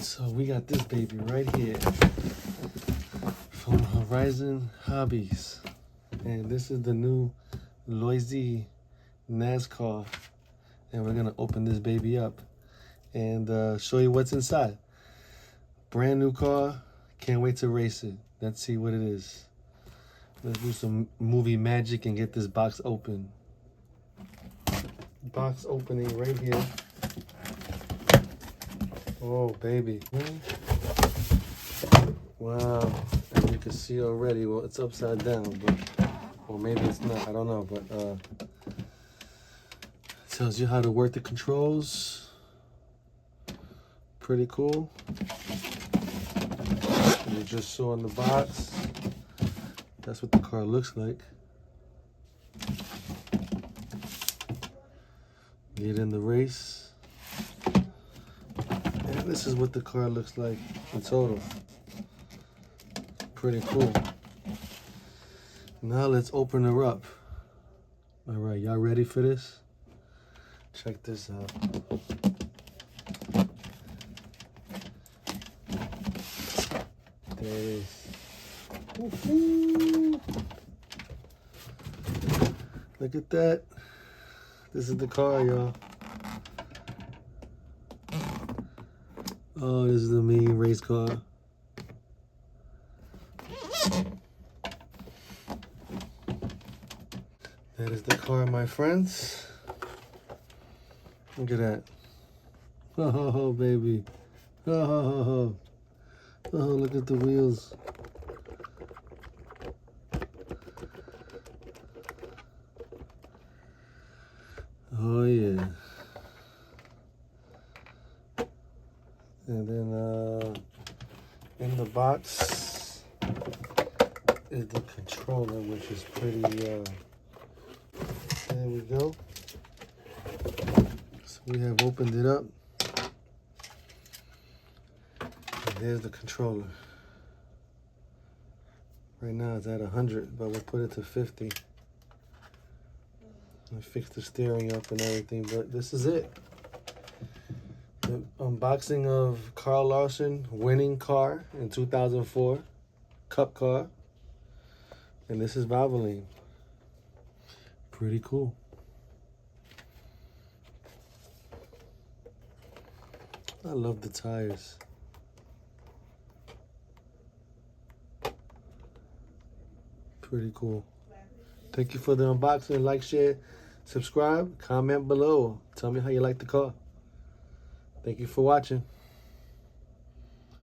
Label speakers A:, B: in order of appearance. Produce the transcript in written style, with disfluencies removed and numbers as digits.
A: So we got this baby right here from Horizon Hobbies, and this is the new Losi NASCAR, and we're gonna open this baby up and show you what's inside. Brand new car, can't wait to race it. Let's see what it is. Let's do some movie magic and get this box open. Box opening right here. Oh baby. Wow, and you can see already, well, it's upside down, but, or maybe it's not, I don't know, but it tells you how to work the controls. Pretty cool. And you just saw in the box, that's what the car looks like. Get in the race. And this is what the car looks like in total. Pretty cool. Now let's open her up. All right, y'all ready for this? Check this out. There it is. Woo-hoo. Look at that. This is the car, y'all. Oh, this is the mean race car. That is the car, my friends. Look at that. Oh, baby. Oh, look at the wheels. Oh, yeah. And then in the box is the controller, which is pretty, there we go. So we have opened it up. And there's the controller. Right now it's at 100, but we'll put it to 50. I fixed the steering up and everything, but this is it. The unboxing of Carl Larson winning car in 2004, Cup car. And this is Valvoline. Pretty cool. I love the tires. Pretty cool. Thank you for the unboxing. Like, share, subscribe, comment below. Tell me how you like the car. Thank you for watching.